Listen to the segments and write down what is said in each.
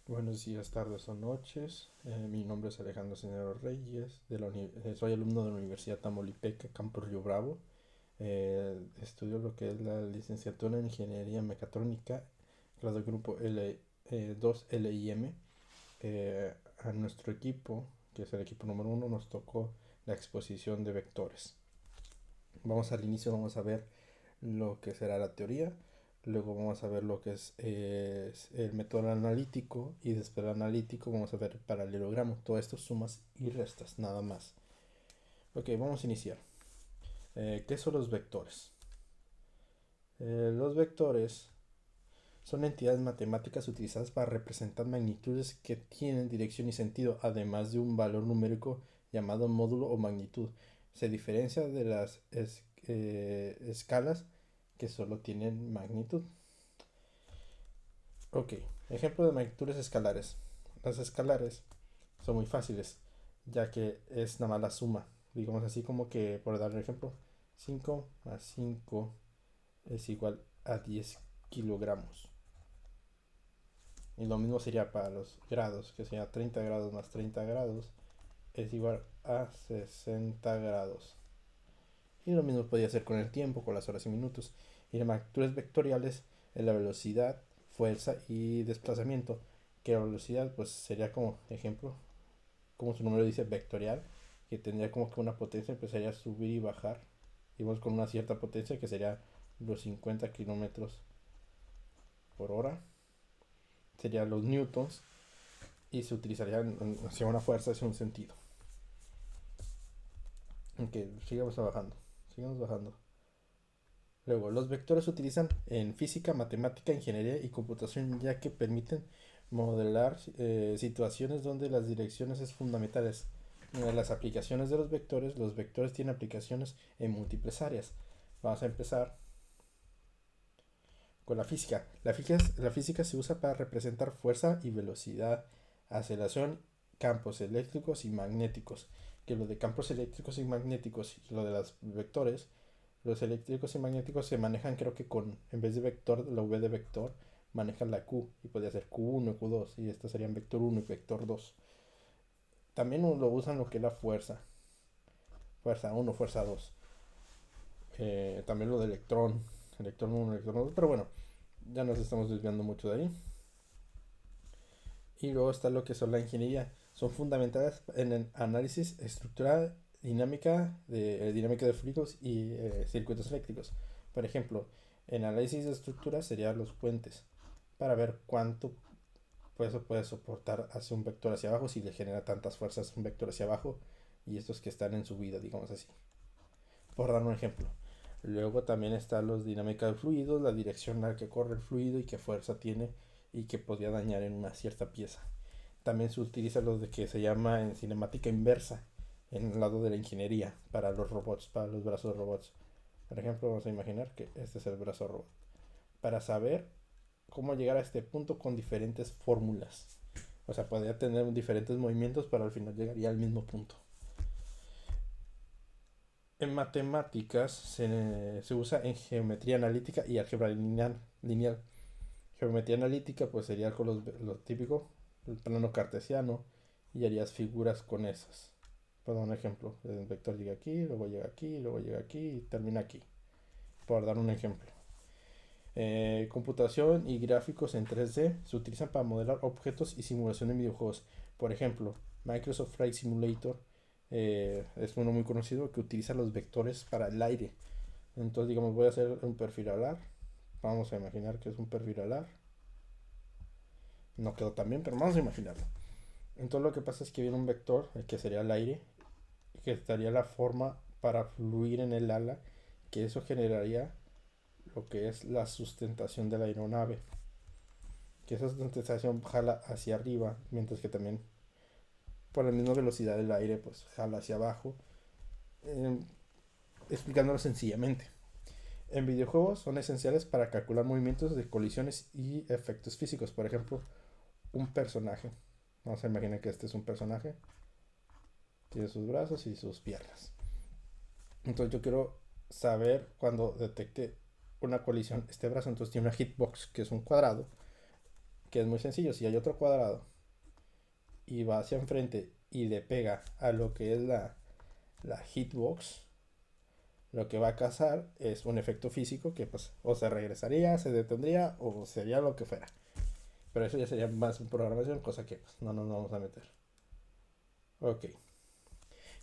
Buenos días, tardes o noches. Mi nombre es Alejandro Cenero Reyes. Soy alumno de la Universidad Tamaulipeca, Campus Río Bravo. Estudio lo que es la licenciatura en Ingeniería Mecatrónica, grado grupo L2LIM. A nuestro equipo, que es el equipo número uno, nos tocó la exposición de vectores. Vamos al inicio, vamos a ver lo que será la teoría. Luego vamos a ver lo que es el método analítico, y después del analítico vamos a ver el paralelogramo. Todo esto sumas y restas, nada más. Ok, vamos a iniciar. ¿Qué son los vectores? Los vectores son entidades matemáticas utilizadas para representar magnitudes que tienen dirección y sentido, además de un valor numérico llamado módulo o magnitud. Se diferencia de las escalas, que solo tienen magnitud. Ok, ejemplo de magnitudes escalares. Las escalares son muy fáciles, ya que es nada más la suma. Digamos así como que, por dar un ejemplo, 5 más 5 es igual a 10 kilogramos. Y lo mismo sería para los grados, que sería 30 grados más 30 grados es igual a 60 grados. Y lo mismo podría ser con el tiempo, con las horas y minutos. Y las magnitudes vectoriales es la velocidad, fuerza y desplazamiento. Que la velocidad pues sería como ejemplo, como su nombre dice, vectorial, que tendría como que una potencia, empezaría a subir y bajar. Y vamos con una cierta potencia que sería los 50 kilómetros por hora. Serían los newtons y se utilizaría hacia una fuerza, hacia un sentido. Ok, sigamos bajando. Sigamos bajando. Luego, los vectores se utilizan en física, matemática, ingeniería y computación, ya que permiten modelar situaciones donde las direcciones es fundamentales. Las aplicaciones de los vectores tienen aplicaciones en múltiples áreas. Vamos a empezar con la física. La física se usa para representar fuerza y velocidad, aceleración, campos eléctricos y magnéticos. Que lo de campos eléctricos y magnéticos y lo de los vectores, los eléctricos y magnéticos se manejan, creo que con, en vez de vector, la V de vector, manejan la Q y podría ser Q1 y Q2, y estos serían vector 1 y vector 2. También lo usan lo que es la fuerza, fuerza 1, fuerza 2. También lo de electrón 1, electrón 2, pero bueno, ya nos estamos desviando mucho de ahí. Y luego está lo que son la ingeniería. Son fundamentadas en el análisis estructural, dinámica de fluidos y circuitos eléctricos. Por ejemplo, en análisis de estructura serían los puentes, para ver cuánto peso puede soportar hacia un vector hacia abajo, si le genera tantas fuerzas un vector hacia abajo y estos que están en subida, digamos así. Por dar un ejemplo. Luego también están los dinámica de fluidos, la dirección a la que corre el fluido y qué fuerza tiene y que podría dañar en una cierta pieza. También se utiliza lo de que se llama en cinemática inversa, en el lado de la ingeniería, para los robots, para los brazos de robots. Por ejemplo, vamos a imaginar que este es el brazo robot. Para saber cómo llegar a este punto con diferentes fórmulas. O sea, podría tener diferentes movimientos, pero al final llegaría al mismo punto. En matemáticas se usa en geometría analítica y álgebra lineal. Geometría analítica pues sería con lo típico, el plano cartesiano, y harías figuras con esas. Por dar un ejemplo, el vector llega aquí, luego llega aquí, luego llega aquí y termina aquí. Por dar un ejemplo. Computación y gráficos en 3D se utilizan para modelar objetos y simulación de videojuegos. Por ejemplo, Microsoft Flight Simulator es uno muy conocido que utiliza los vectores para el aire. Entonces, digamos, voy a hacer un perfil alar. Vamos a imaginar que es un perfil alar. No quedó tan bien, pero vamos a imaginarlo. Entonces, lo que pasa es que viene un vector, el que sería el aire, que estaría la forma para fluir en el ala, que eso generaría lo que es la sustentación de la aeronave, que esa sustentación jala hacia arriba, mientras que también por la misma velocidad del aire pues jala hacia abajo. Eh, Explicándolo sencillamente, en videojuegos son esenciales para calcular movimientos de colisiones y efectos físicos. Por ejemplo, un personaje, vamos a imaginar que este es un personaje, tiene sus brazos y sus piernas. Entonces yo quiero saber cuando detecte una colisión este brazo. Entonces tiene una hitbox, que es un cuadrado, que es muy sencillo. Si hay otro cuadrado y va hacia enfrente y le pega a lo que es la hitbox, lo que va a causar es un efecto físico que pues o se regresaría, se detendría o sería lo que fuera. Pero eso ya sería más programación, cosa que pues, no nos vamos a meter. Ok.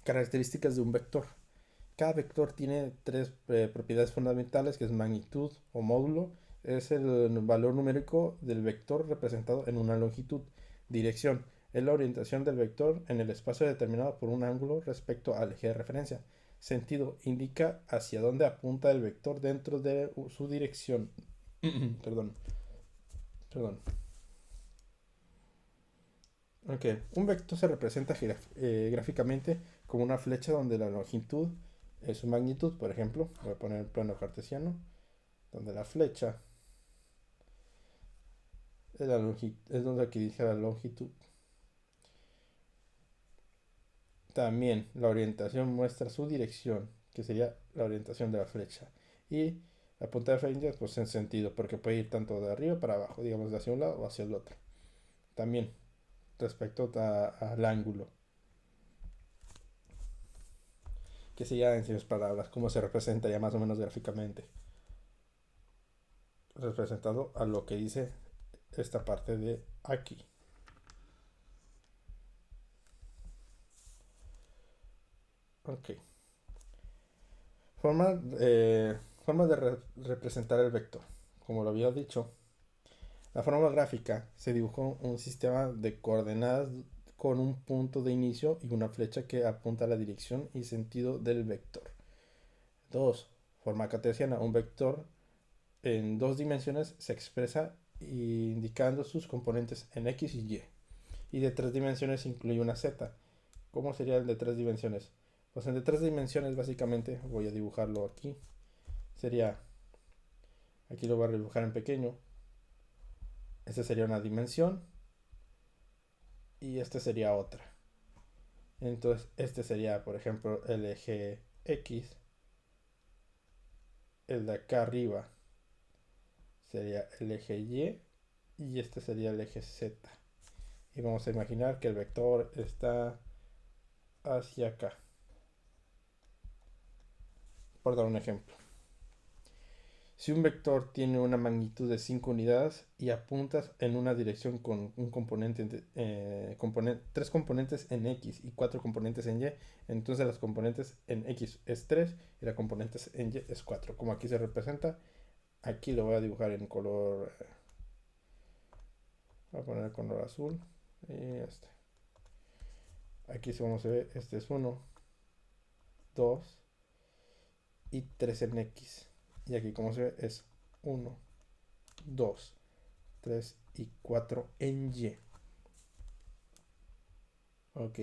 Características de un vector. Cada vector tiene tres propiedades fundamentales, que es magnitud o módulo. Es el valor numérico del vector representado en una longitud. Dirección. Es la orientación del vector en el espacio determinado por un ángulo respecto al eje de referencia. Sentido. Indica hacia dónde apunta el vector dentro de su dirección. Perdón. Perdón. Ok. Un vector se representa gráficamente como una flecha donde la longitud es su magnitud. Por ejemplo, voy a poner el plano cartesiano, donde la flecha es donde aquí dice la longitud. También la orientación muestra su dirección, que sería la orientación de la flecha. Y la punta de referencia, pues en sentido, porque puede ir tanto de arriba para abajo, digamos de hacia un lado o hacia el otro. También respecto al ángulo, que sería en sus palabras, cómo se representa ya más o menos gráficamente, representado a lo que dice esta parte de aquí. Ok. Forma, formas de representar el vector. Como lo había dicho, la forma gráfica se dibujó un sistema de coordenadas con un punto de inicio y una flecha que apunta a la dirección y sentido del vector. 2. Forma cartesiana. Un vector en dos dimensiones se expresa indicando sus componentes en X y Y. Y de tres dimensiones incluye una Z. ¿Cómo sería el de tres dimensiones? Pues el de tres dimensiones básicamente, voy a dibujarlo aquí, sería, aquí lo voy a dibujar en pequeño, esta sería una dimensión y esta sería otra. Entonces este sería, por ejemplo, el eje X, el de acá arriba sería el eje y este sería el eje Z. Y vamos a imaginar que el vector está hacia acá, por dar un ejemplo. Si un vector tiene una magnitud de 5 unidades y apuntas en una dirección con un tres componentes en X y 4 componentes en Y, entonces las componentes en X es 3 y las componentes en Y es 4. Como aquí se representa, aquí lo voy a dibujar en color, voy a poner el color azul y este. Aquí si vamos a ver, este es 1, 2 y 3 en X. Y aquí como se ve es 1, 2, 3 y 4 en Y. Ok.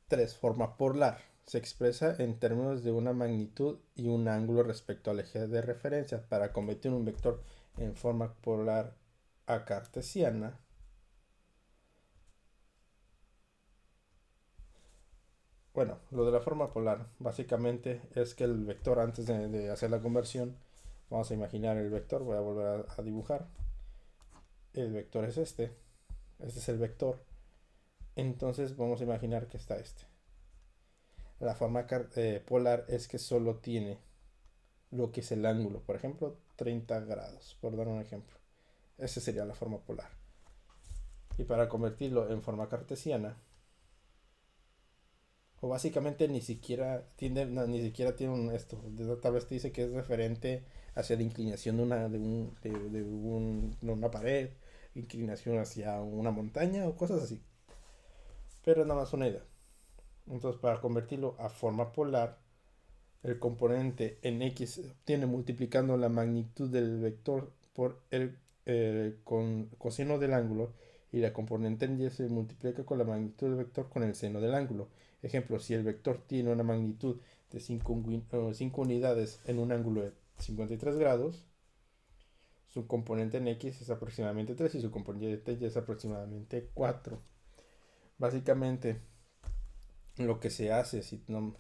3. Forma polar. Se expresa en términos de una magnitud y un ángulo respecto al eje de referencia. Para convertir un vector en forma polar a cartesiana, bueno, lo de la forma polar básicamente es que el vector, antes de hacer la conversión, vamos a imaginar el vector, voy a volver a dibujar. El vector es este es el vector. Entonces vamos a imaginar que está este. La forma polar es que solo tiene lo que es el ángulo, por ejemplo, 30 grados, por dar un ejemplo. Esa sería la forma polar. Y para convertirlo en forma cartesiana, o básicamente ni siquiera tiene, no, ni siquiera tiene esto, tal vez te dice que es referente hacia la inclinación de una pared, inclinación hacia una montaña o cosas así. Pero nada más una idea. Entonces, para convertirlo a forma polar, el componente en X se obtiene multiplicando la magnitud del vector por el coseno del ángulo y la componente en Y se multiplica con la magnitud del vector con el seno del ángulo. Ejemplo, si el vector tiene una magnitud de 5 unidades en un ángulo de 53 grados, su componente en X es aproximadamente 3 y su componente en Y es aproximadamente 4. Básicamente, lo que se hace, si no,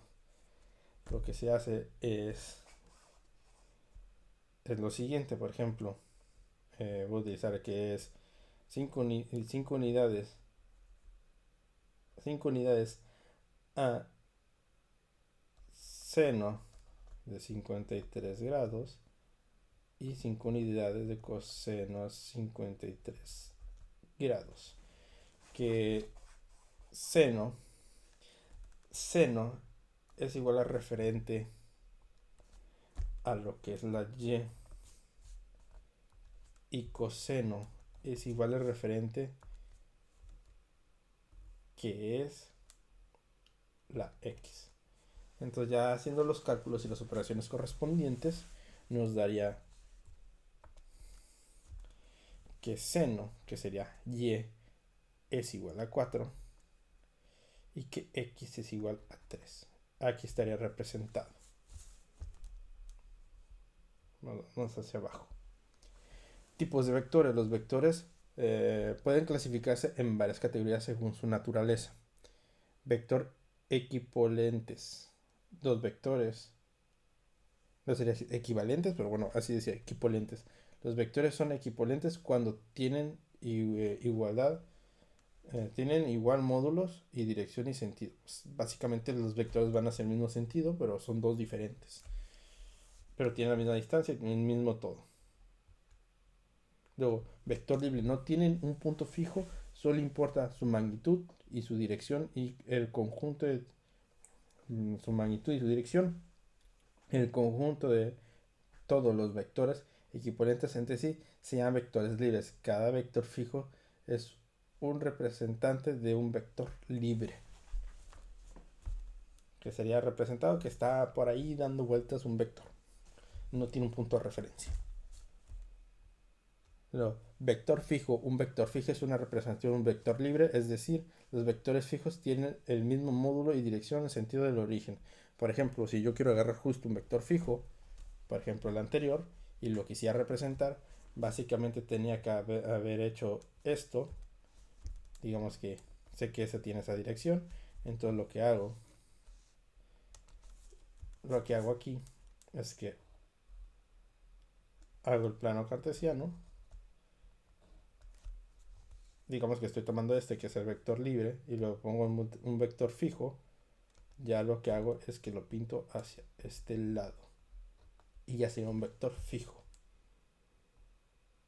lo que se hace es lo siguiente, por ejemplo, voy a utilizar que es 5 unidades, 5 unidades a seno de 53 grados y 5 unidades de coseno a 53 grados. Que seno, seno es igual a referente a lo que es la y coseno es igual a referente que es la x. Entonces ya haciendo los cálculos y las operaciones correspondientes nos daría que seno, que sería y, es igual a 4 y que x es igual a 3. Aquí estaría representado. Vamos hacia abajo. Tipos de vectores. Los vectores pueden clasificarse en varias categorías según su naturaleza. Vector equipolentes. Dos vectores. No sería equivalentes, pero bueno, así decía, equipolentes. Los vectores son equipolentes cuando tienen igualdad, tienen igual módulos y dirección y sentido. Pues, básicamente los vectores van a ser el mismo sentido, pero son dos diferentes. Pero tienen la misma distancia y el mismo todo. Luego, vector libre. No tienen un punto fijo, solo importa su magnitud y su dirección y el conjunto de su magnitud y su dirección. El conjunto de todos los vectores equivalentes entre sí se llaman vectores libres. Cada vector fijo es un representante de un vector libre, que sería representado que está por ahí dando vueltas un vector, no tiene un punto de referencia. No, vector fijo. Un vector fijo es una representación de un vector libre, es decir, los vectores fijos tienen el mismo módulo y dirección en sentido del origen. Por ejemplo, si yo quiero agarrar justo un vector fijo, por ejemplo el anterior, y lo quisiera representar, básicamente tenía que haber hecho esto. Digamos que sé que ese tiene esa dirección, entonces lo que hago aquí es que hago el plano cartesiano. Digamos que estoy tomando este que es el vector libre y lo pongo en un vector fijo. Ya lo que hago es que lo pinto hacia este lado y ya sería un vector fijo.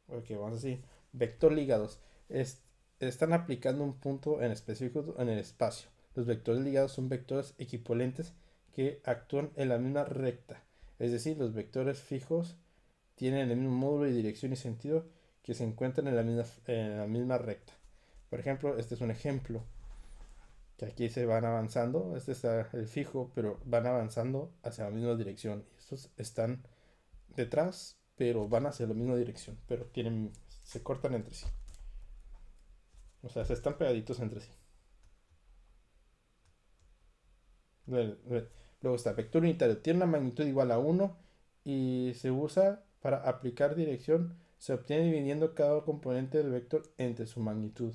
Ok, vamos a decir vector ligados. Están aplicando un punto en específico en el espacio. Los vectores ligados son vectores equivalentes que actúan en la misma recta. Es decir, los vectores fijos tienen el mismo módulo y dirección y sentido que se encuentran en la misma recta. Por ejemplo, este es un ejemplo que aquí se van avanzando. Este está el fijo, pero van avanzando hacia la misma dirección. Estos están detrás, pero van hacia la misma dirección, pero se cortan entre sí. O sea, se están pegaditos entre sí. Luego está vector unitario. Tiene una magnitud igual a 1 y se usa para aplicar dirección. Se obtiene dividiendo cada componente del vector entre su magnitud.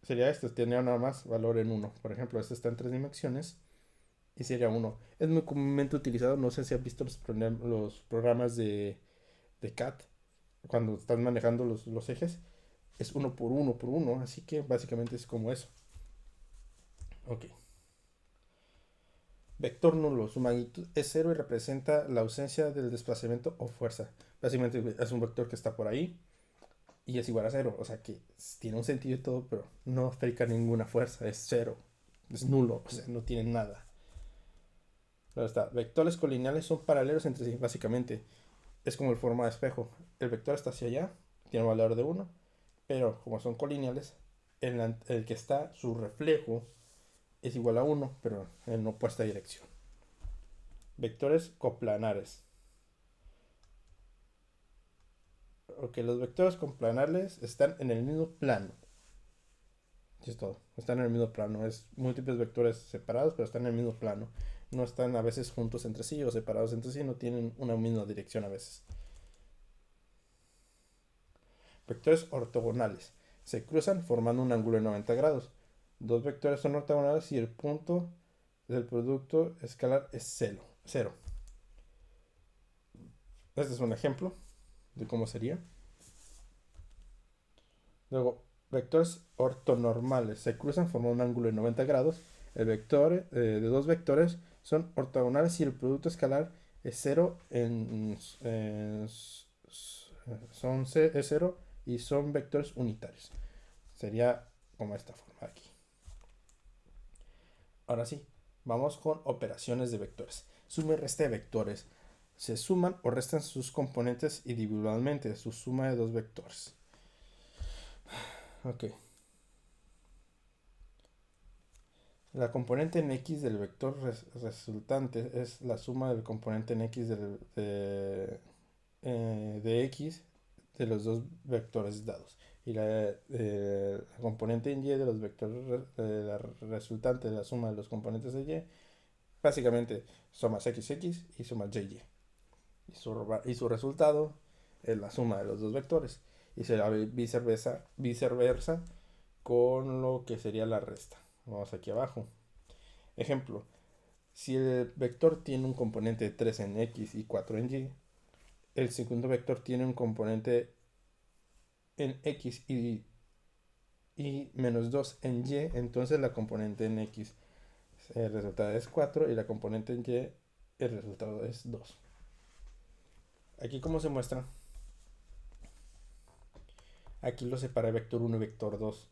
Sería esto, tenía nada más valor en 1. Por ejemplo, este está en 3 dimensiones y sería 1. Es muy comúnmente utilizado, no sé si has visto los programas de CAD, cuando estás manejando los ejes, es 1 por 1 por 1, así que básicamente es como eso. Ok. Vector nulo, su magnitud es 0 y representa la ausencia del desplazamiento o fuerza. Básicamente es un vector que está por ahí y es igual a 0, o sea que tiene un sentido y todo, pero no aplica ninguna fuerza, es 0, es nulo, o sea, no tiene nada. Luego está, vectores colineales son paralelos entre sí, básicamente es como el forma de espejo. El vector está hacia allá, tiene un valor de 1, pero como son colineales, el que está, su reflejo, es igual a 1, pero en opuesta dirección. Vectores coplanares. Ok, los vectores coplanares están en el mismo plano. Eso es todo. Están en el mismo plano. Es múltiples vectores separados, pero están en el mismo plano. No están a veces juntos entre sí o separados entre sí. No tienen una misma dirección a veces. Vectores ortogonales. Se cruzan formando un ángulo de 90 grados. Dos vectores son ortogonales y el punto del producto escalar es cero. Este es un ejemplo de cómo sería. Luego, vectores ortonormales se cruzan, forman un ángulo de 90 grados. El vector de dos vectores son ortogonales si el producto escalar es cero es cero y son vectores unitarios. Sería como esta forma aquí. Ahora sí, vamos con operaciones de vectores. Suma y resta de vectores. Se suman o restan sus componentes individualmente, su suma de dos vectores. Ok. La componente en X del vector resultante es la suma del componente en X de X de los dos vectores dados. Y la componente en Y de los vectores la resultante de la suma de los componentes de Y, básicamente sumas XX y sumas YY. Y su resultado es la suma de los dos vectores. Y será viceversa con lo que sería la resta. Vamos aquí abajo. Ejemplo, si el vector tiene un componente de 3 en X y 4 en Y, el segundo vector tiene un componente en X y menos 2 en Y, entonces la componente en X, el resultado es 4 y la componente en Y, el resultado es 2. Aquí como se muestra, aquí lo separé vector 1 y vector 2.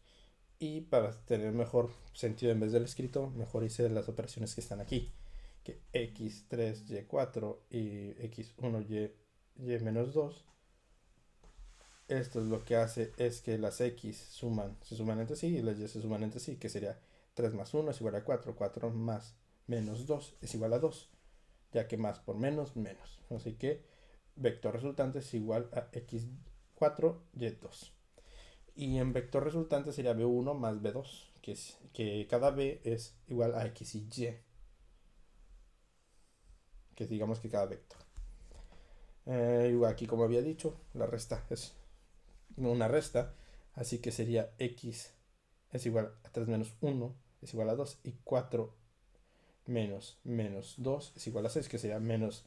Y para tener mejor sentido en vez del escrito, mejor hice las operaciones que están aquí. Que x3, y4 y x1, y menos 2. Esto es lo que hace es que las x se suman entre sí y las y se suman entre sí, que sería 3 más 1 es igual a 4, 4 más menos 2 es igual a 2, ya que más por menos, menos. Así que vector resultante es igual a x4, y2. Y en vector resultante sería b1 más b2, que cada b es igual a x y y, que digamos que cada vector. Aquí como había dicho, la resta es una resta, así que sería x es igual a 3 menos 1 es igual a 2 y 4 menos 2 es igual a 6, que sería menos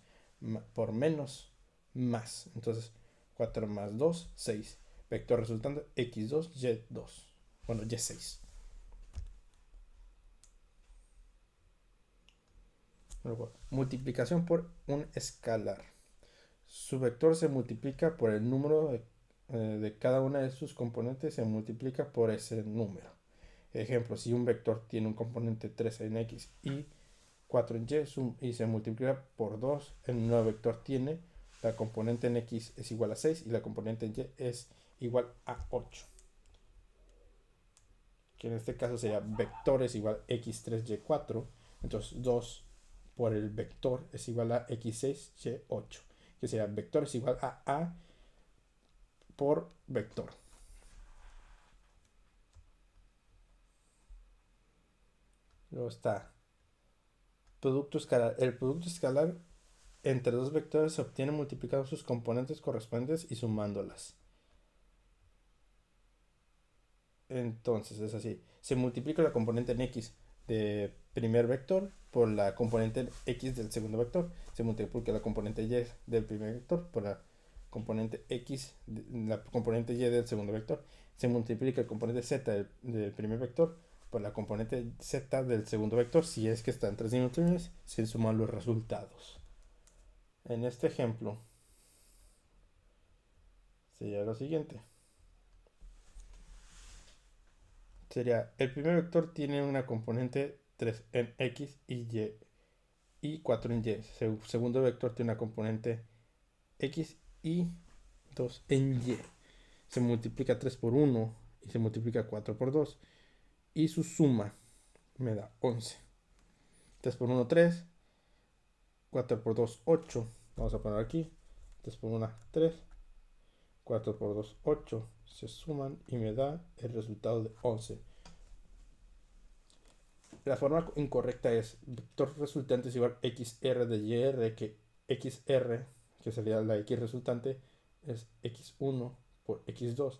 por menos más. Entonces 4 más 2, 6. Vector resultante x2, y2. Bueno, y6. Luego, multiplicación por un escalar. Su vector se multiplica por el número de cada una de sus componentes, se multiplica por ese número. Ejemplo, si un vector tiene un componente 3 en X y 4 en Y y se multiplica por 2, el nuevo vector tiene la componente en X es igual a 6 y la componente en Y es igual a 8. Que en este caso sería vector es igual a x3, y4. Entonces 2 por el vector es igual a x6, y8. Que sería vector es igual a por vector. Luego está producto escalar. El producto escalar entre dos vectores se obtiene multiplicando sus componentes correspondientes y sumándolas. Entonces es así. Se multiplica la componente en x de primer vector por la componente en x del segundo vector. Se multiplica la componente y del primer vector por la componente x, la componente y del segundo vector. Se multiplica el componente z del primer vector por la componente z del segundo vector. Si es que están tres dimensiones, se suman los resultados. En este ejemplo sería lo siguiente. Sería, el primer vector tiene una componente 3 en x y 4 en y. Segundo vector tiene una componente x y 2 en y. Se multiplica 3 por 1 y se multiplica 4 por 2. Y su suma me da 11. 3 por 1, 3. 4 por 2, 8. Vamos a poner aquí. 3 por 1, 3. 4 por 2, 8. Se suman y me da el resultado de 11. La forma incorrecta es vector resultante es igual a xr de yr, que xr, que sería la x resultante, es x1 por x2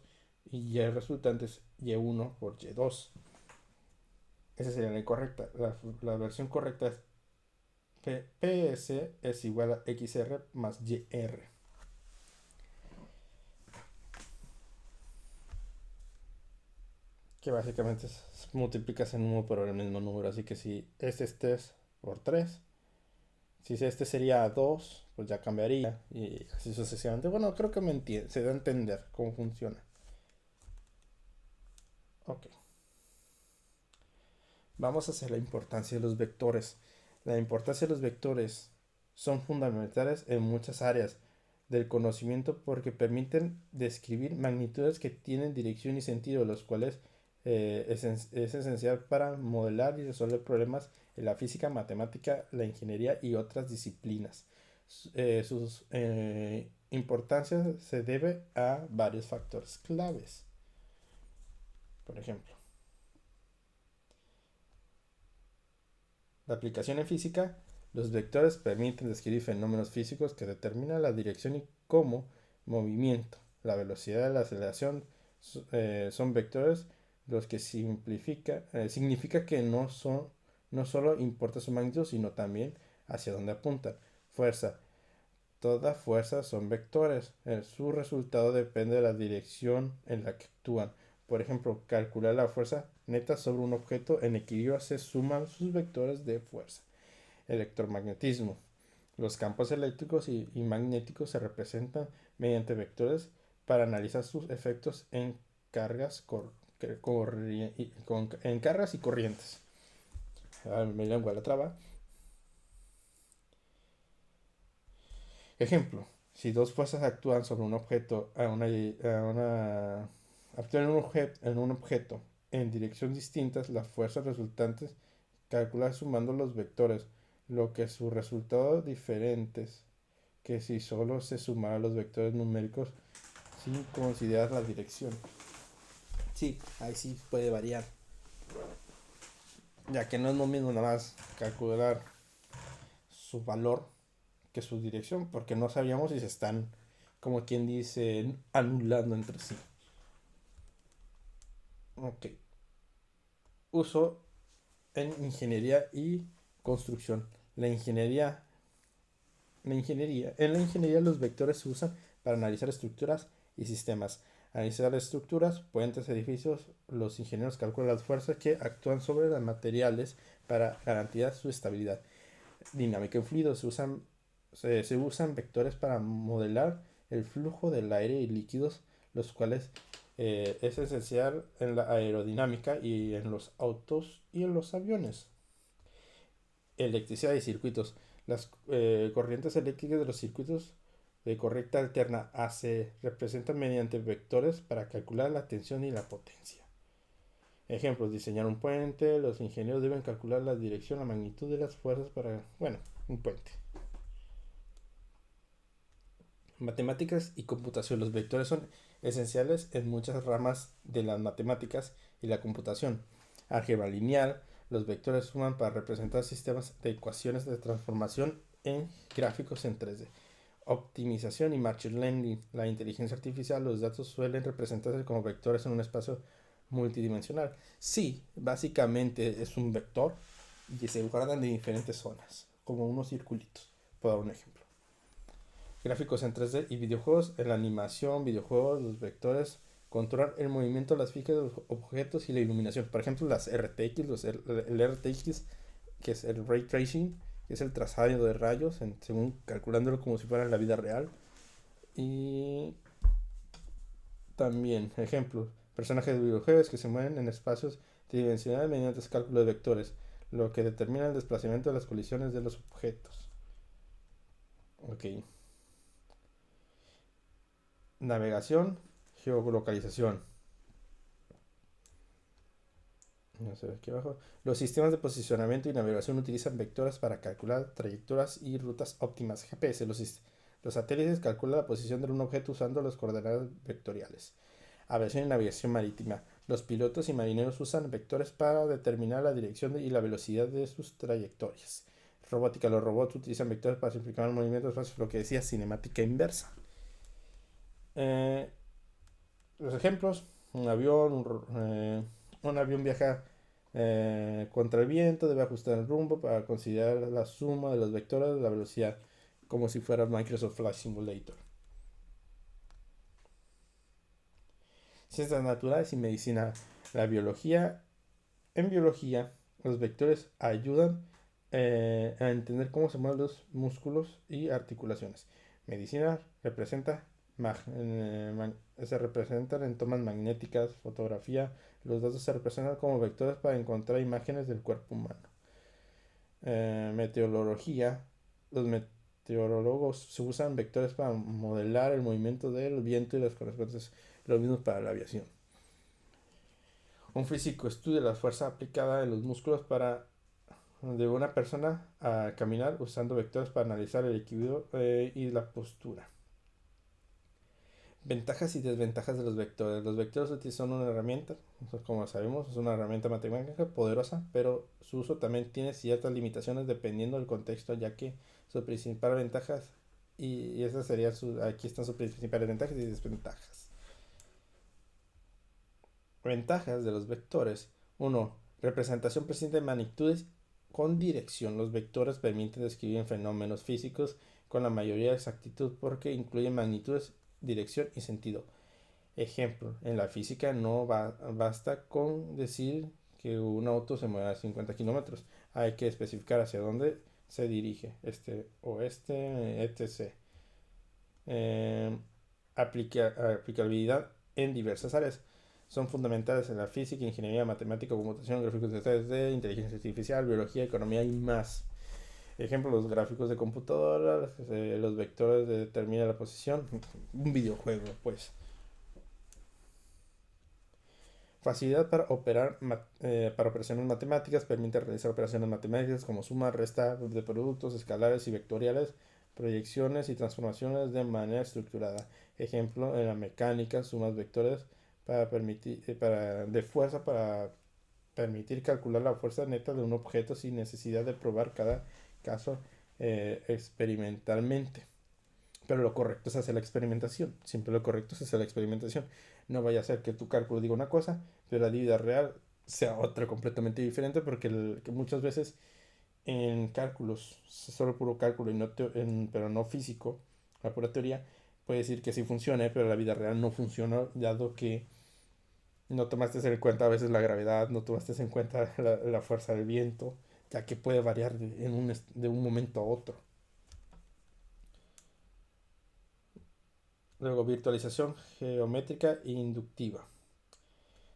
y y resultante es y1 por y2. Esa sería la incorrecta. La versión correcta es ps es igual a xr más yr. que básicamente multiplicas en 1 por el mismo número. Así que si este es por 3, si este sería 2, pues ya cambiaría y así sucesivamente. Bueno, creo que me entiende, se da a entender cómo funciona. Ok, vamos a hacer la importancia de los vectores. La importancia de los vectores son fundamentales en muchas áreas del conocimiento porque permiten describir magnitudes que tienen dirección y sentido, los cuales es esencial para modelar y resolver problemas en la física, matemática, la ingeniería y otras disciplinas. Sus importancia se debe a varios factores claves. Por ejemplo, la aplicación en física, los vectores permiten describir fenómenos físicos que determinan la dirección y cómo movimiento, la velocidad de la aceleración son vectores, los que significa que no solo importa su magnitud, sino también hacia dónde apuntan. Fuerza. Toda fuerza son vectores. Su resultado depende de la dirección en la que actúan. Por ejemplo, calcular la fuerza neta sobre un objeto en equilibrio se suman sus vectores de fuerza. Electromagnetismo. Los campos eléctricos y magnéticos se representan mediante vectores para analizar sus efectos en cargas, en cargas y corrientes. Mi lengua la traba. Ejemplo, si dos fuerzas actúan sobre un objeto actúan en un objeto en dirección distintas, las fuerzas resultantes calculan sumando los vectores, lo que su resultado diferentes que si solo se sumaran los vectores numéricos sin considerar la dirección. Sí, ahí sí puede variar, ya que no es lo mismo nada más calcular su valor que su dirección, porque no sabíamos si se están, como quien dice, anulando entre sí. Ok. Uso en ingeniería y construcción. La ingeniería, en la ingeniería los vectores se usan para analizar estructuras y sistemas. Analizar estructuras, puentes, edificios, los ingenieros calculan las fuerzas que actúan sobre los materiales para garantizar su estabilidad. Dinámica en fluidos, se usan vectores para modelar el flujo del aire y líquidos, los cuales es esencial en la aerodinámica y en los autos y en los aviones. Electricidad y circuitos. Las corrientes eléctricas de los circuitos de corriente alterna AC representan mediante vectores para calcular la tensión y la potencia. Ejemplos, diseñar un puente, los ingenieros deben calcular la dirección, la magnitud de las fuerzas para, bueno, un puente. Matemáticas y computación. Los vectores son esenciales en muchas ramas de las matemáticas y la computación. Álgebra lineal. Los vectores suman para representar sistemas de ecuaciones de transformación en gráficos en 3D. Optimización y machine learning. La inteligencia artificial. Los datos suelen representarse como vectores en un espacio multidimensional. Sí, básicamente es un vector y se guardan en diferentes zonas, como unos circulitos. Puedo dar un ejemplo. Gráficos en 3D y videojuegos. En la animación, videojuegos, los vectores controlan el movimiento, las físicas de los objetos y la iluminación. Por ejemplo, las RTX, el RTX, que es el Ray Tracing, que es el trazado de rayos, según calculándolo como si fuera en la vida real. Y también, ejemplos, personajes de videojuegos que se mueven en espacios tridimensionales mediante cálculos de vectores, lo que determina el desplazamiento de las colisiones de los objetos. Ok. Navegación, geolocalización. No sé, aquí abajo. Los sistemas de posicionamiento y navegación utilizan vectores para calcular trayectorias y rutas óptimas. GPS. Los satélites calculan la posición de un objeto usando las coordenadas vectoriales. Aviación y navegación marítima. Los pilotos y marineros usan vectores para determinar la dirección y la velocidad de sus trayectorias. Robótica. Los robots utilizan vectores para simplificar el movimiento, lo que decía cinemática inversa. Los ejemplos: un avión viaja contra el viento, debe ajustar el rumbo para considerar la suma de los vectores de la velocidad, como si fuera Microsoft Flight Simulator. ciencias naturales y medicina. La biología, en biología, los vectores ayudan a entender cómo se mueven los músculos y articulaciones. Medicina representa, se representan en tomas magnéticas, fotografía. Los datos se representan como vectores para encontrar imágenes del cuerpo humano. Meteorología, los meteorólogos se usan vectores para modelar el movimiento del viento y las correspondientes, lo mismo para la aviación. Un físico estudia la fuerza aplicada en los músculos de una persona a caminar usando vectores para analizar el equilibrio y la postura. Ventajas y desventajas de los vectores. Los vectores son una herramienta, como sabemos, es una herramienta matemática poderosa, pero su uso también tiene ciertas limitaciones dependiendo del contexto, ya que sus principales ventajas y esas serían aquí están sus principales ventajas y desventajas. Ventajas de los vectores. 1. Representación presente de magnitudes con dirección. Los vectores permiten describir fenómenos físicos con la mayoría de exactitud porque incluyen magnitudes, dirección y sentido. Ejemplo, en la física no basta con decir que un auto se mueve a 50 kilómetros. Hay que especificar hacia dónde se dirige, este, oeste, etc. Aplicabilidad en diversas áreas. Son fundamentales en la física, ingeniería, matemática, computación, gráficos de 3D, inteligencia artificial, biología, economía y más. Ejemplo, los gráficos de computadora, los vectores determinan la posición. Un videojuego, pues. Facilidad para operaciones matemáticas. Permite realizar operaciones matemáticas como suma, resta de productos escalares y vectoriales, proyecciones y transformaciones de manera estructurada. Ejemplo, en la mecánica, sumas vectores de fuerza para permitir calcular la fuerza neta de un objeto sin necesidad de probar cada caso experimentalmente. Pero lo correcto es hacer la experimentación. Siempre lo correcto es hacer la experimentación. No vaya a ser que tu cálculo diga una cosa, pero la vida real sea otra completamente diferente, porque que muchas veces en cálculos, solo puro cálculo, pero no físico, la pura teoría, puede decir que sí funciona, pero la vida real no funciona, dado que no tomaste en cuenta a veces la gravedad, no tomaste en cuenta la fuerza del viento, ya que puede variar de un momento a otro. Luego, virtualización geométrica e inductiva.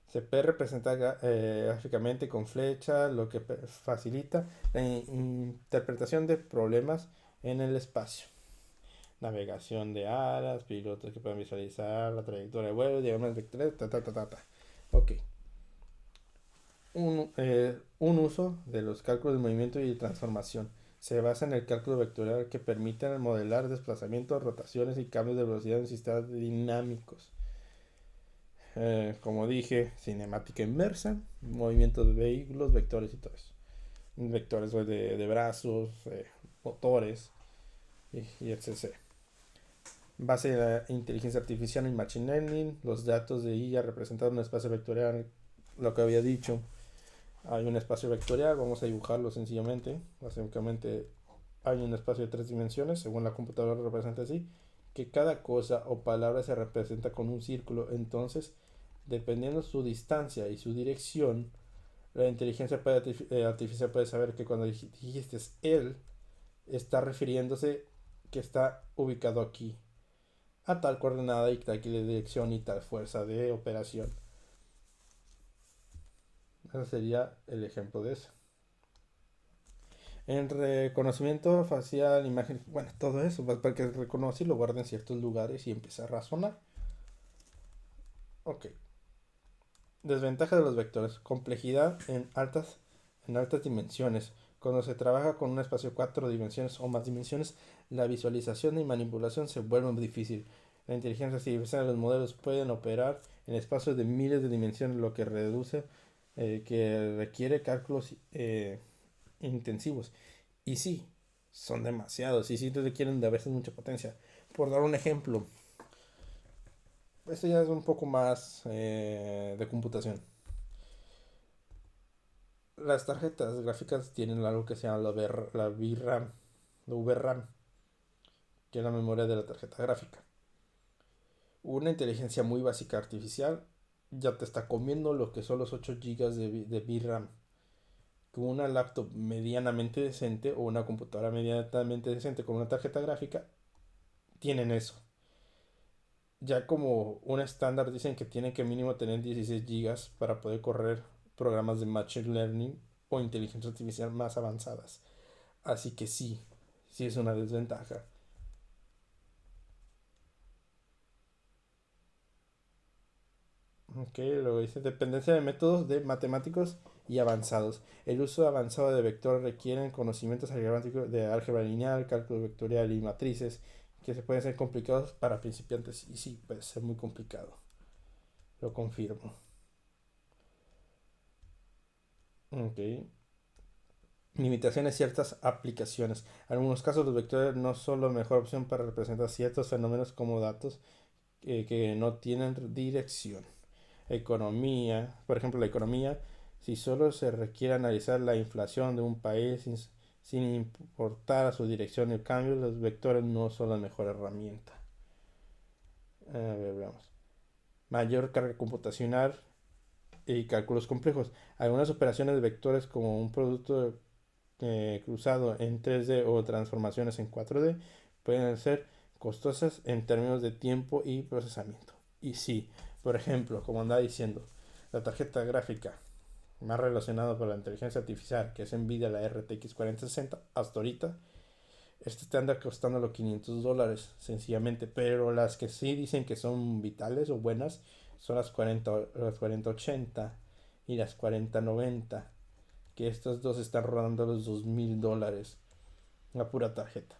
Se puede representar gráficamente con flechas, lo que facilita la interpretación de problemas en el espacio. Navegación de alas, pilotos que pueden visualizar la trayectoria de vuelo, diagramas vectores, Ok. Un uso de los cálculos de movimiento y de transformación. Se basa en el cálculo vectorial que permite modelar desplazamientos, rotaciones y cambios de velocidad en sistemas dinámicos. Como dije, cinemática inversa, movimientos de vehículos, vectores y todo eso. Vectores de brazos, motores y etc. Base de la inteligencia artificial y machine learning, los datos de IA representados en un espacio vectorial, lo que había dicho. Hay un espacio vectorial, vamos a dibujarlo sencillamente. Básicamente hay un espacio de 3 dimensiones, según la computadora lo representa así, que cada cosa o palabra se representa con un círculo. Entonces, dependiendo su distancia y su dirección, la inteligencia artificial puede saber que cuando dijiste él, está refiriéndose que está ubicado aquí, a tal coordenada y tal dirección y tal fuerza de operación. Ese sería el ejemplo de eso. En reconocimiento facial, imagen, bueno, todo eso, para que reconoce y lo guarde en ciertos lugares y empiece a razonar. Ok. Desventaja de los vectores. Complejidad en altas dimensiones. Cuando se trabaja con un espacio de 4 dimensiones o más dimensiones, la visualización y manipulación se vuelven difícil. La inteligencia artificial y los modelos pueden operar en espacios de miles de dimensiones, lo que reduce, que requiere cálculos intensivos. Y sí, son demasiados. Y sí requieren de a veces mucha potencia. Por dar un ejemplo, esto ya es un poco más de computación. Las tarjetas gráficas tienen algo que se llama la VRAM, la VRAM, que es la memoria de la tarjeta gráfica. Una inteligencia muy básica artificial ya te está comiendo lo que son los 8 gigas de VRAM. Que una laptop medianamente decente o una computadora medianamente decente con una tarjeta gráfica tienen eso. Ya como un estándar dicen que tienen que mínimo tener 16 gigas para poder correr programas de Machine Learning o inteligencia artificial más avanzadas. Así que sí, sí es una desventaja. Ok, luego dice dependencia de métodos de matemáticos y avanzados. El uso avanzado de vectores requieren conocimientos algebraico- de álgebra lineal, cálculo vectorial y matrices que se pueden ser complicados para principiantes. Y sí, puede ser muy complicado. Lo confirmo. Ok. Limitaciones ciertas aplicaciones. En algunos casos los vectores no son la mejor opción para representar ciertos fenómenos como datos que no tienen dirección. Economía, por ejemplo, la economía, si solo se requiere analizar la inflación de un país sin importar a su dirección y el cambio, los vectores no son la mejor herramienta. A ver, veamos. Mayor carga computacional y cálculos complejos. Algunas operaciones de vectores como un producto cruzado en 3D o transformaciones en 4D pueden ser costosas en términos de tiempo y procesamiento. Y sí, por ejemplo, como andaba diciendo, la tarjeta gráfica más relacionada con la inteligencia artificial, que es Nvidia, la RTX 4060, hasta ahorita, este te anda costando los $500, sencillamente. Pero las que sí dicen que son vitales o buenas son las 4080 y las 4090, que estas dos están rodando los $2000, la pura tarjeta.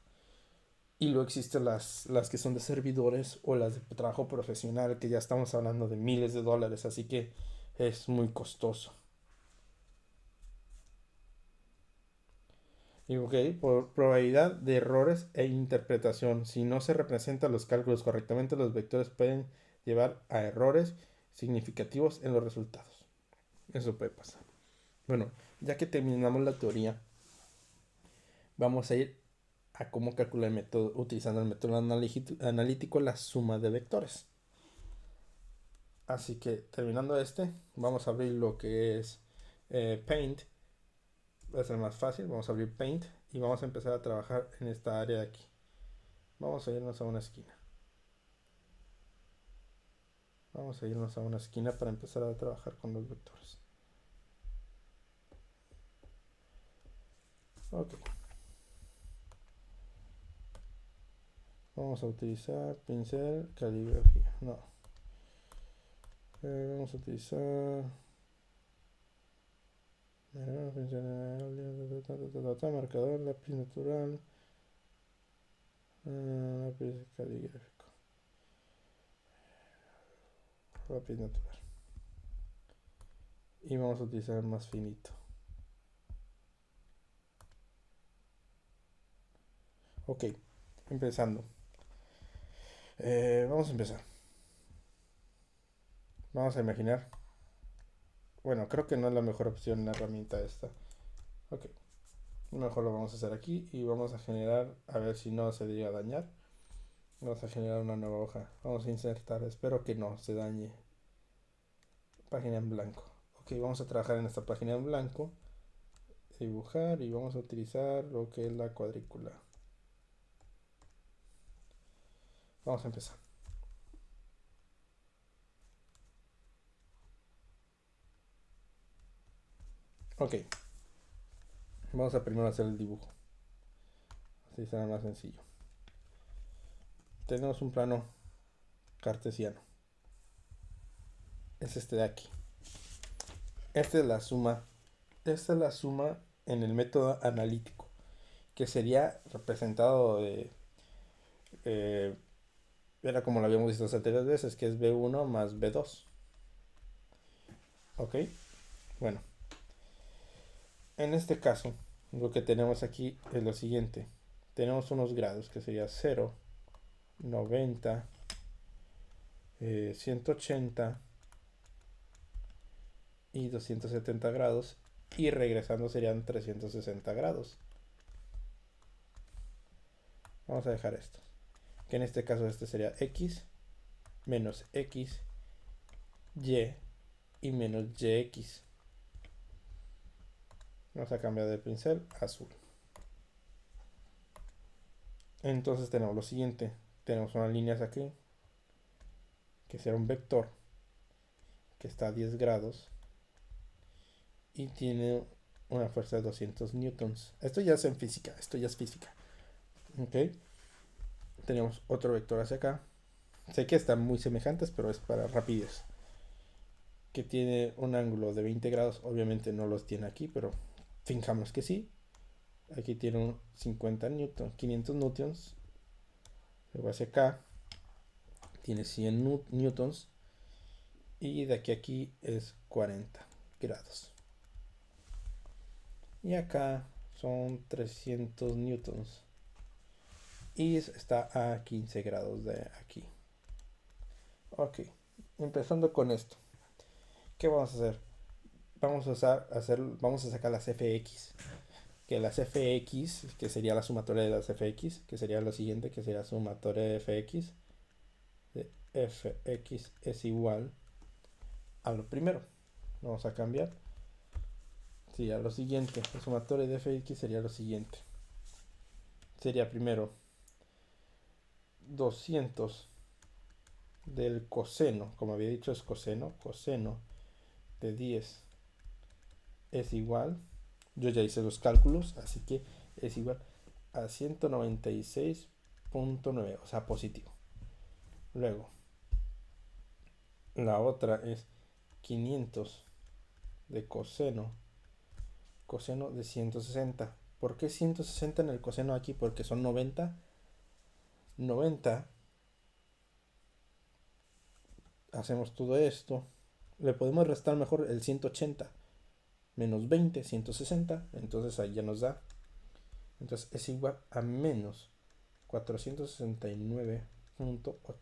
Y luego existen las que son de servidores o las de trabajo profesional, que ya estamos hablando de miles de dólares, así que es muy costoso. Y ok, por probabilidad de errores e interpretación. Si no se representan los cálculos correctamente, los vectores pueden llevar a errores significativos en los resultados. Eso puede pasar. Bueno, ya que terminamos la teoría, vamos a ir a cómo calcular el método utilizando el método analítico la suma de vectores. Así que terminando vamos a abrir lo que es Paint. Va a ser más fácil, vamos a abrir Paint y vamos a empezar a trabajar en esta área de aquí. Vamos a irnos a una esquina. Vamos a irnos a una esquina para empezar a trabajar con los vectores. Ok. Vamos a utilizar pincel, caligrafía. No. Vamos a utilizar marcador, lápiz natural, lápiz caligráfico, lápiz natural. Y vamos a utilizar el más finito. Ok, empezando. Vamos a empezar. Vamos a imaginar. Bueno, creo que no es la mejor opción la herramienta esta. Ok, mejor lo vamos a hacer aquí y vamos a generar, a ver si no se llega a dañar. Vamos a generar una nueva hoja. Vamos a insertar, espero que no se dañe. Página en blanco. Ok, vamos a trabajar en esta página en blanco. Dibujar y vamos a utilizar lo que es la cuadrícula. Vamos a empezar. Ok, vamos a primero hacer el dibujo. Así será más sencillo. Tenemos un plano cartesiano. Es este de aquí. Esta es la suma. Esta es la suma en el método analítico, que sería representado de... eh, era como lo habíamos visto las anteriores veces, que es B1 más B2. Ok, bueno. En este caso, lo que tenemos aquí es lo siguiente. Tenemos unos grados que sería 0, 90, 180 y 270 grados. Y regresando serían 360 grados. Vamos a dejar esto. Que en este caso este sería X menos X, Y y menos yx. Vamos a cambiar de pincel a azul. Entonces tenemos lo siguiente. Tenemos unas líneas aquí, que será un vector, que está a 10 grados y tiene una fuerza de 200 newtons. Esto ya es en física, esto ya es física. Ok. Tenemos otro vector hacia acá. Sé que están muy semejantes, pero es para rapidez. Que tiene un ángulo de 20 grados. Obviamente no los tiene aquí, pero fijamos que sí. Aquí tiene un 50 newtons, 500 newtons. Luego hacia acá tiene 100 newtons. Y de aquí a aquí es 40 grados. Y acá son 300 newtons. Y está a 15 grados de aquí. Ok, empezando con esto. ¿Qué vamos a hacer? Vamos a sacar las fx. Que las fx, que sería la sumatoria de las fx, que sería lo siguiente, que sería sumatoria de fx. De fx es igual a lo primero. Vamos a cambiar. Sería lo siguiente. La sumatoria de fx sería lo siguiente. Sería primero 200 del coseno, como había dicho es coseno de 10 es igual, yo ya hice los cálculos, así que es igual a 196.9, o sea, positivo. Luego, la otra es 500 de coseno de 160. ¿Por qué 160 en el coseno aquí? Porque son 90. 90. Hacemos todo esto. Le podemos restar mejor el 180. Menos 20, 160. Entonces ahí ya nos da. Entonces es igual a menos 469.8.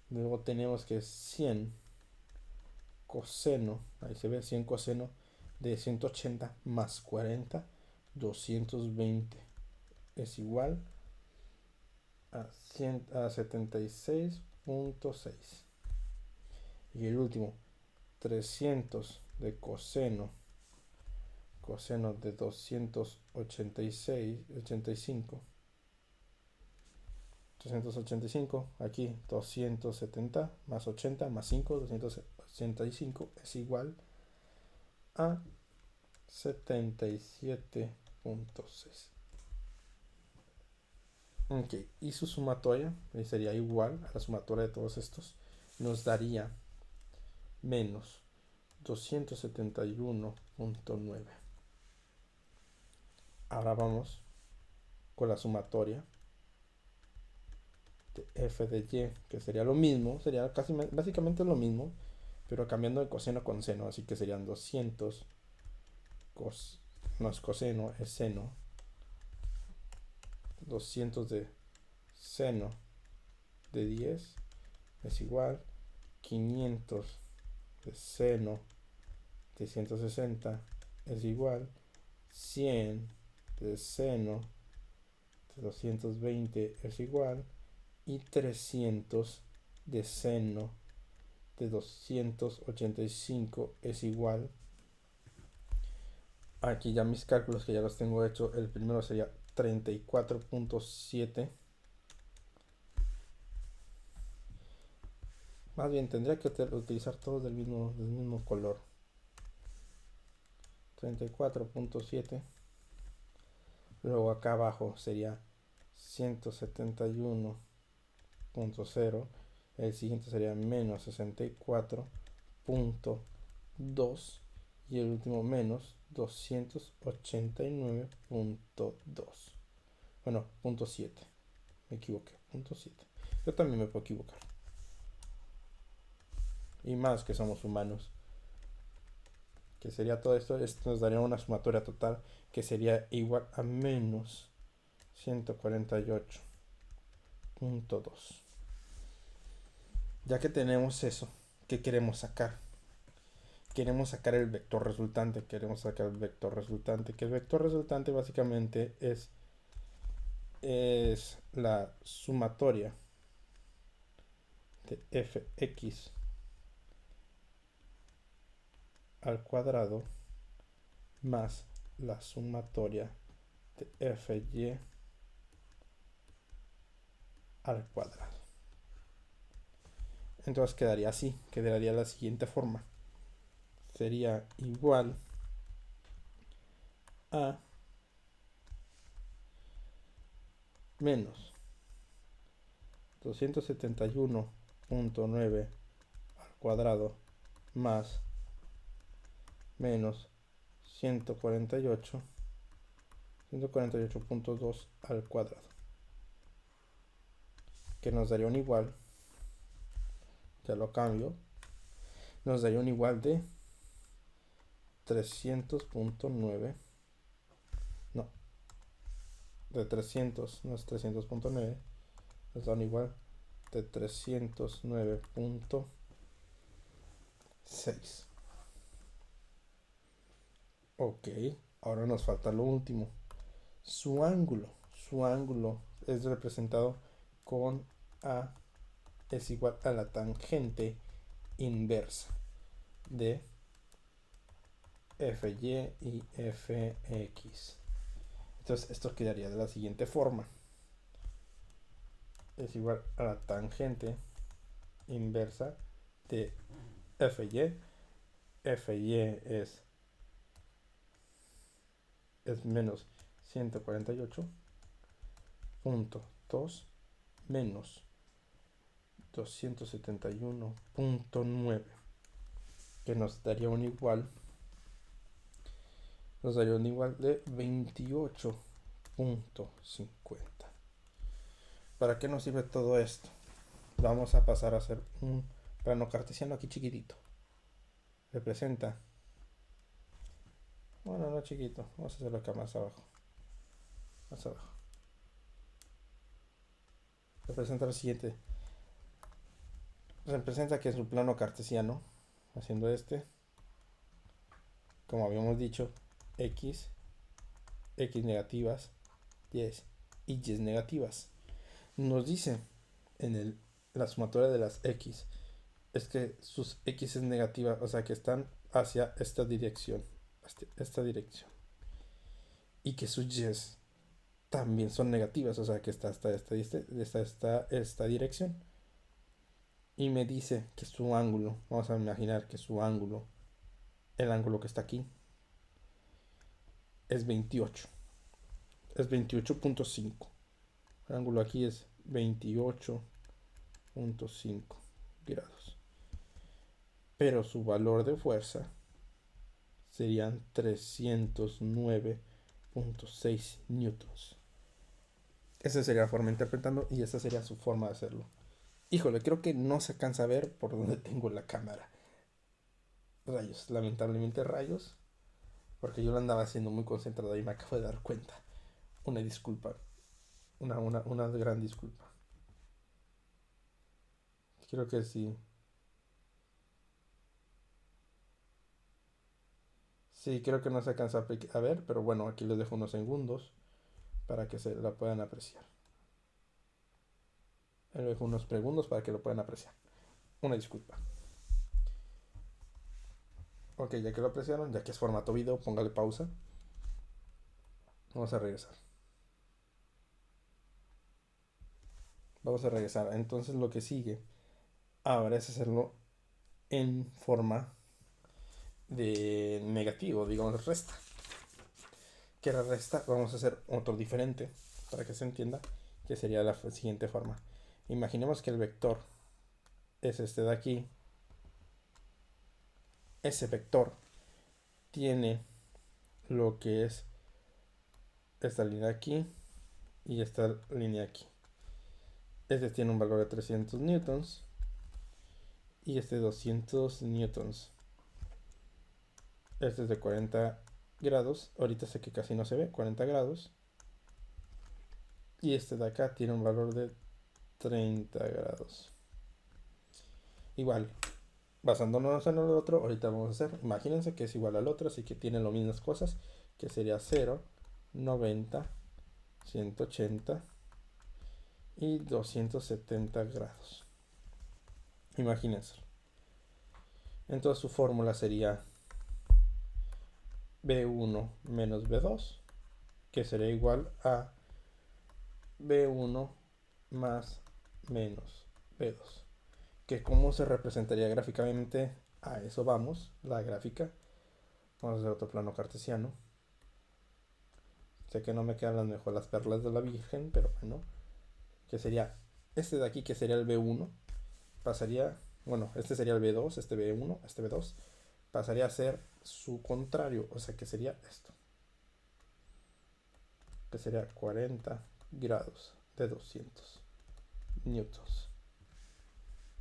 Luego tenemos que 100 coseno, ahí se ve 100 coseno de 180 más 40, 220 es igual a 76.6. Y el último, 300 de coseno de 285, aquí 270 más 80 más 5, 285 es igual a 77.6. Ok, y su sumatoria sería igual a la sumatoria de todos estos, nos daría menos 271.9. Ahora vamos con la sumatoria de f de y, que sería lo mismo, sería casi básicamente lo mismo, pero cambiando de coseno con seno, así que serían 200 no es coseno, es seno, 200 de seno de 10 es igual 500 de seno de 160 es igual 100 de seno de 220 es igual y 300 de seno de 285 es igual. Aquí ya mis cálculos que ya los tengo hechos. El primero sería 34.7. Más bien tendría que utilizar todos del mismo color. 34.7. Luego acá abajo sería 171.0. El siguiente sería menos 64.2. Y el último menos 289.2. Bueno, punto 7. Me equivoqué. Punto 7. Yo también me puedo equivocar. Y más que somos humanos. Que sería todo esto. Esto nos daría una sumatoria total que sería igual a menos 148.2. Ya que tenemos eso, ¿qué queremos sacar? Queremos sacar el vector resultante. Que el vector resultante básicamente es la sumatoria de fx al cuadrado más la sumatoria de FY al cuadrado. Entonces quedaría así, quedaría la siguiente forma. Sería igual a menos 271.9 al cuadrado más menos 148.2 al cuadrado, que nos daría un igual, ya lo cambio, nos daría un igual de 300.9, no, de 300, no es 300.9, nos da un igual de 309.6. Ok, ahora nos falta lo último. Su ángulo. Su ángulo es representado con A es igual a la tangente inversa de FY y FX. Entonces esto quedaría de la siguiente forma. Es igual a la tangente inversa de FY. FY es menos 148.2 menos 271.9, que nos daría un igual de 28.50. ¿Para qué nos sirve todo esto? Vamos a pasar a hacer un plano cartesiano aquí chiquitito. Representa, bueno, no chiquito, vamos a hacerlo acá más abajo. Más abajo. Representa lo siguiente. Representa que es un plano cartesiano, haciendo como habíamos dicho, x negativas, y y negativas. Nos dice en la sumatoria de las x es que sus x es negativa, o sea que están hacia esta dirección, y que sus y también son negativas, o sea que está hasta esta dirección. Y me dice que su ángulo, vamos a imaginar que su ángulo, el ángulo que está aquí, es 28. Es 28.5. El ángulo aquí es 28.5 grados. Pero su valor de fuerza serían 309.6 newtons. Esa sería la forma interpretando y esa sería su forma de hacerlo. Híjole, creo que no se alcanza a ver por donde tengo la cámara. Rayos, lamentablemente rayos. Porque yo lo andaba haciendo muy concentrado y me acabo de dar cuenta. Una disculpa. Una gran disculpa. Creo que sí. Sí, creo que no se alcanza a ver, pero bueno, aquí les dejo unos segundos para que se la puedan apreciar. Les dejo unos segundos para que lo puedan apreciar. Una disculpa. Ok, ya que lo apreciaron, ya que es formato video, póngale pausa. Vamos a regresar. Entonces lo que sigue ahora es hacerlo en forma de negativo, digamos resta. Que la resta vamos a hacer otro diferente para que se entienda, que sería la siguiente forma. Imaginemos que el vector es este de aquí. Ese vector tiene lo que es esta línea aquí y esta línea aquí. Este tiene un valor de 300 newtons y este 200 newtons. Este es de 40 grados. Ahorita sé que casi no se ve, 40 grados. Y este de acá tiene un valor de 30 grados. Igual, basándonos en el otro, ahorita vamos a hacer, imagínense que es igual al otro, así que tiene las mismas cosas, que sería 0, 90, 180 y 270 grados. Imagínense. Entonces su fórmula sería B1 menos B2, que sería igual a B1 más menos B2. Que cómo se representaría gráficamente, a eso vamos, la gráfica. Vamos a hacer otro plano cartesiano. Sé que no me quedan mejor las perlas de la Virgen, pero bueno, que sería este de aquí, que sería el B1, pasaría, bueno, este sería el B2, este B1, este B2, pasaría a ser su contrario, o sea que sería esto, que sería 40 grados de 200 newtons.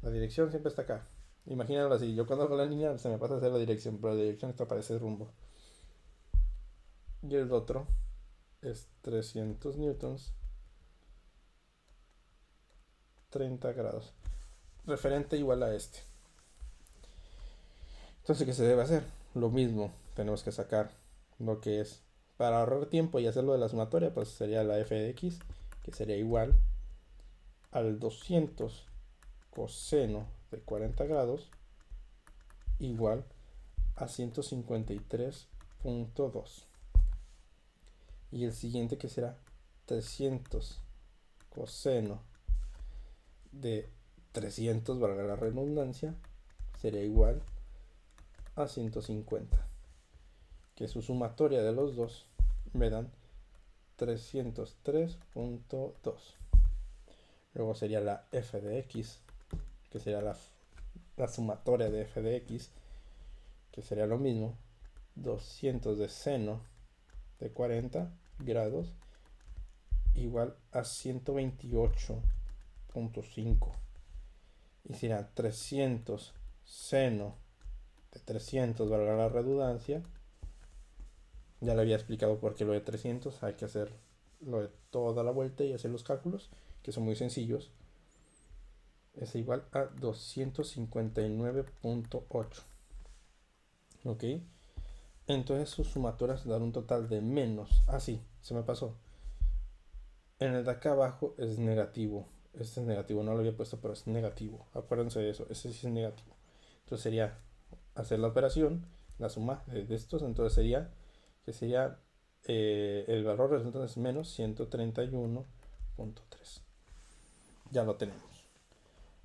La dirección siempre está acá. Imagínalo así, yo cuando hago la línea se me pasa a hacer la dirección, pero la dirección está para ese rumbo. Y el otro es 300 newtons, 30 grados. Referente igual a este. Entonces, ¿qué se debe hacer? Lo mismo, tenemos que sacar lo que es. Para ahorrar tiempo y hacerlo de la sumatoria, pues sería la f de x, que sería igual al 200 coseno de 40 grados, igual a 153.2. Y el siguiente que será 300 coseno de 300, valga la redundancia, sería igual a 150. Que su sumatoria de los dos me dan 303.2. Luego sería la f de x, que sería la sumatoria de f de x, que sería lo mismo, 200 de seno de 40 grados, igual a 128.5. Y será 300 seno de 300, valga la redundancia. Ya le había explicado por qué lo de 300, hay que hacer lo de toda la vuelta y hacer los cálculos, que son muy sencillos. Es igual a 259.8. ¿Ok? Entonces sus sumatoras dan un total de menos. Ah, sí, se me pasó. En el de acá abajo es negativo. Este es negativo, no lo había puesto, pero es negativo. Acuérdense de eso, ese sí es negativo. Entonces sería hacer la operación, la suma de estos, entonces sería que sería el valor resultante es menos 131.3. Ya lo tenemos.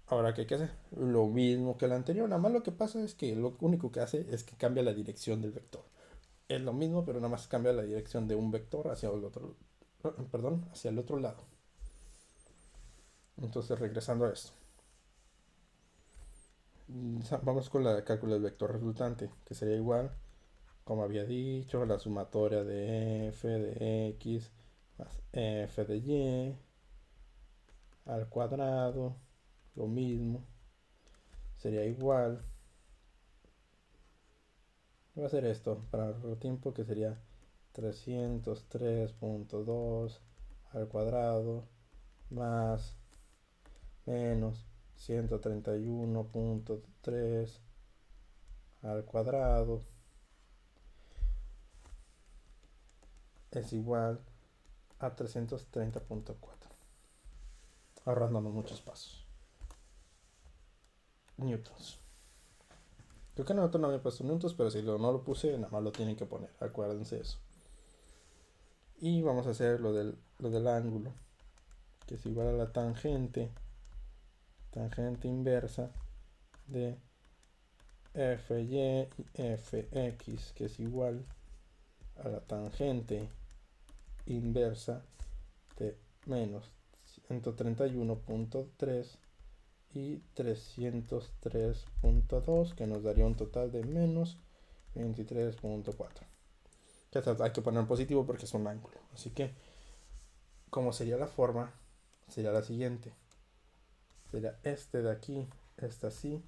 Ahora, ¿qué hay que hacer? Lo mismo que el anterior, nada más lo que pasa es que lo único que hace es que cambia la dirección del vector. Es lo mismo, pero nada más cambia la dirección de un vector hacia el otro, perdón, hacia el otro lado. Entonces, regresando a esto. Vamos con la cálculo del vector resultante, que sería igual, como había dicho, la sumatoria de f de x más f de y al cuadrado, lo mismo, sería igual. Voy a hacer esto para el tiempo, que sería 303.2 al cuadrado más menos 131.3 al cuadrado es igual a 330.4, ahorrándonos muchos pasos. Newtons. Creo que no había puesto newtons, pero si no lo puse, nada más lo tienen que poner, acuérdense eso. Y vamos a hacer lo del ángulo, que es igual a la tangente inversa de fy y fx, que es igual a la tangente inversa de menos 131.3 y 303.2, que nos daría un total de menos 23.4. Hay que poner en positivo porque es un ángulo. Así que, como sería la forma, sería la siguiente. Sería este de aquí, este así,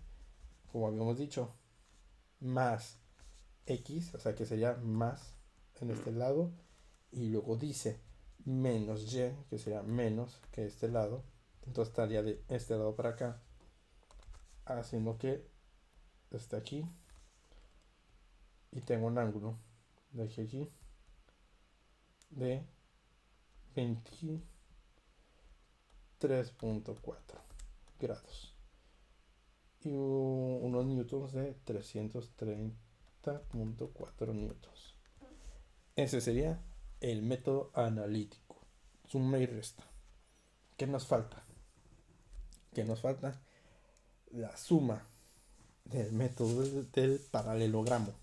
como habíamos dicho, más x, o sea que sería más en este lado, y luego dice menos y, que sería menos que este lado, entonces estaría de este lado para acá, haciendo que esté aquí y tengo un ángulo de aquí de 23.4 grados y unos newtons de 330.4 newtons. Ese sería el método analítico. Suma y resta. ¿Qué nos falta? ¿Qué nos falta? La suma del método del paralelogramo.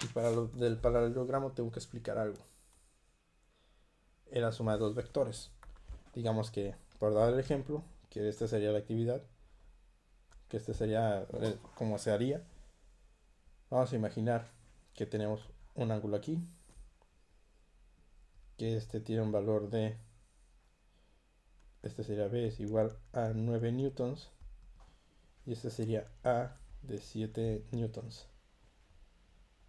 Y para lo del paralelogramo tengo que explicar algo. Es la suma de dos vectores. Digamos que, por dar el ejemplo, que esta sería la actividad, que este sería como se haría. Vamos a imaginar que tenemos un ángulo aquí, que este tiene un valor de, este sería B es igual a 9 newtons, y este sería A de 7 newtons.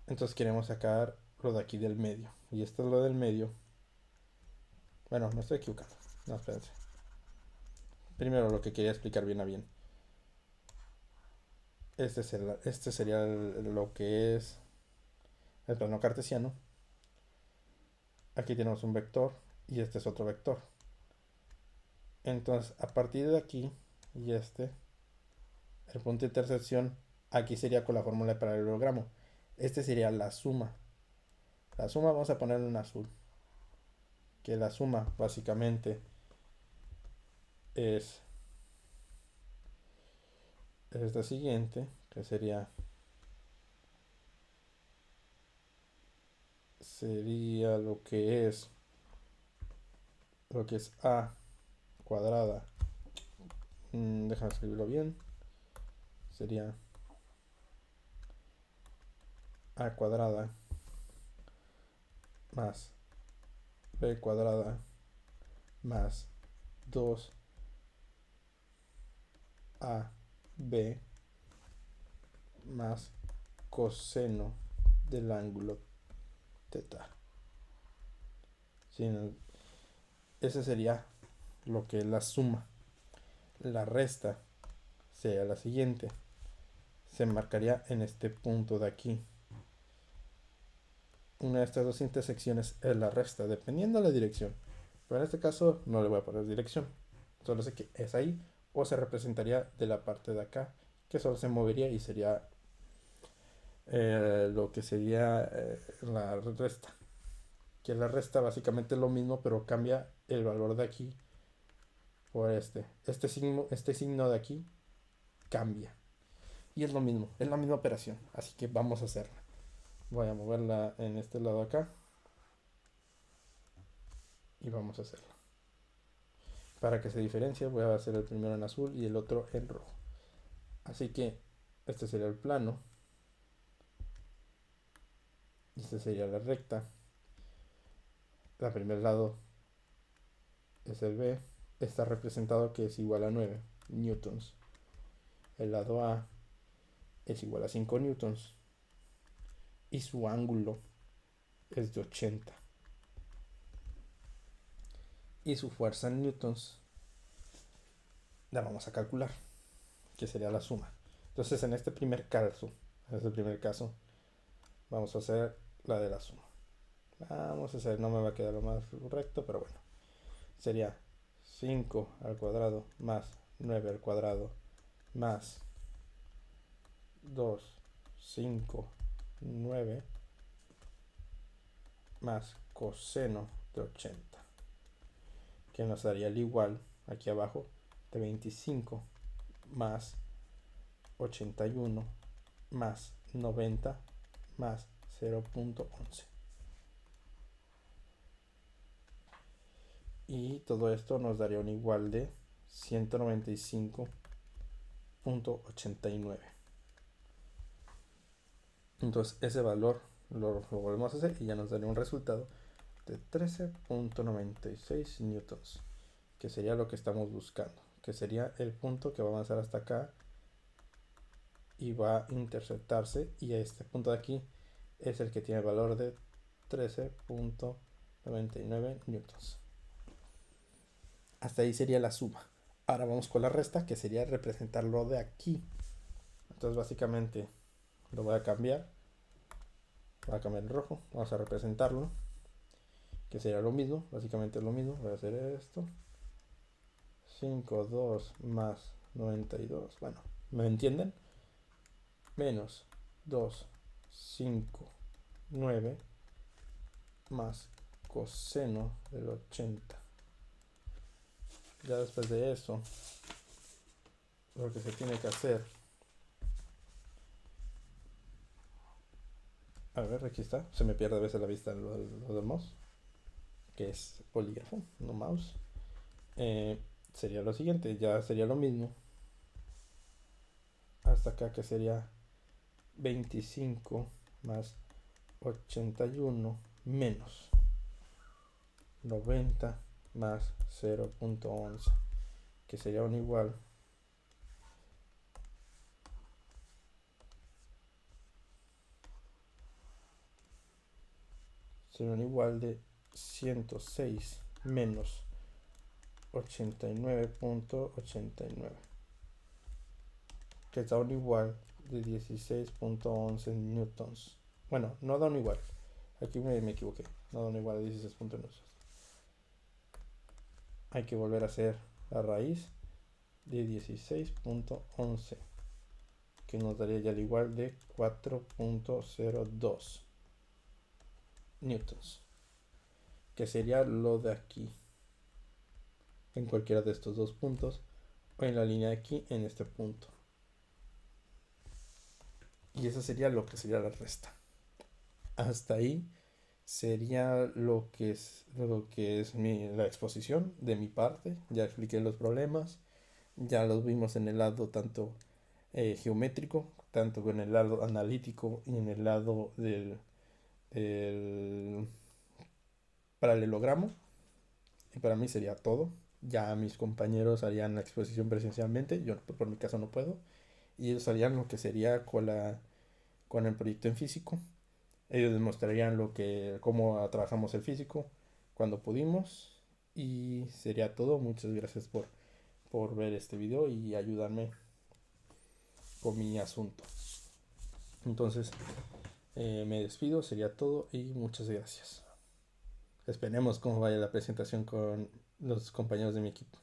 Entonces queremos sacar lo de aquí del medio, y esto es lo del medio. Bueno, me estoy equivocando. No, espérense. Primero lo que quería explicar bien a bien. Este sería lo que es el plano cartesiano. Aquí tenemos un vector y este es otro vector. Entonces, a partir de aquí y el punto de intersección, aquí sería con la fórmula de paralelogramo. Este sería la suma. La suma vamos a ponerlo en azul. Que la suma básicamente es esta siguiente, que sería lo que es a cuadrada. Déjame escribirlo bien. Sería a cuadrada más b cuadrada más 2ab más coseno del ángulo teta. Sí, ese sería lo que es la suma. La resta sería la siguiente. Se marcaría en este punto de aquí. Una de estas dos intersecciones es la resta, dependiendo de la dirección. Pero en este caso no le voy a poner dirección. Solo sé que es ahí, o se representaría de la parte de acá, que solo se movería y sería lo que sería la resta. Que la resta básicamente es lo mismo, pero cambia el valor de aquí por este signo de aquí cambia. Y es lo mismo, es la misma operación. Así que vamos a hacerla. Voy a moverla en este lado acá. Y vamos a hacerlo. Para que se diferencie voy a hacer el primero en azul y el otro en rojo. Así que este sería el plano. Y este sería la recta. El primer lado es el B. Está representado que es igual a 9 newtons. El lado A es igual a 5 newtons. Y su ángulo es de 80. Y su fuerza en newtons la vamos a calcular, que sería la suma. Entonces en este primer caso, vamos a hacer la de la suma. Vamos a hacer, no me va a quedar lo más recto, pero bueno. Sería 5 al cuadrado más 9 al cuadrado más 2, 5, 9 más coseno de 80, que nos daría el igual aquí abajo de 25 más 81 más 90 más 0.11. Y todo esto nos daría un igual de 195.89. Entonces ese valor lo volvemos a hacer y ya nos daría un resultado de 13.96 newtons, que sería lo que estamos buscando, que sería el punto que va a avanzar hasta acá y va a interceptarse, y este punto de aquí es el que tiene el valor de 13.99 newtons. Hasta ahí sería la suma. Ahora vamos con la resta, que sería representarlo de aquí. Entonces básicamente lo voy a cambiar en rojo, vamos a representarlo, que sería lo mismo, básicamente es lo mismo. Voy a hacer esto, 5, 2 más 92, bueno, ¿me entienden? Menos 2, 5, 9 más coseno del 80. Ya después de eso, lo que se tiene que hacer, a ver, aquí está, se me pierde a veces la vista lo del mouse, que es polígrafo, no mouse. Sería lo siguiente, ya sería lo mismo hasta acá, que sería 25 más 81 menos 90 más 0.11, que sería un igual de 106 menos 89.89, que da un igual de 16.11 newtons. Bueno, no da un igual, aquí me equivoqué, no da un igual de 16.11. Hay que volver a hacer la raíz de 16.11, que nos daría ya el igual de 4.02 newtons, que sería lo de aquí, en cualquiera de estos dos puntos, o en la línea de aquí, en este punto. Y eso sería lo que sería la resta. Hasta ahí sería lo que es la exposición de mi parte. Ya expliqué los problemas, ya los vimos en el lado tanto geométrico, tanto en el lado analítico y en el lado del paralelogramo. Y para mí sería todo. Ya mis compañeros harían la exposición presencialmente, yo por mi caso no puedo, y ellos harían lo que sería con el proyecto en físico. Ellos demostrarían cómo trabajamos el físico cuando pudimos, y sería todo. Muchas gracias por ver este video y ayudarme con mi asunto. Entonces, me despido, sería todo y muchas gracias. Esperemos cómo vaya la presentación con los compañeros de mi equipo.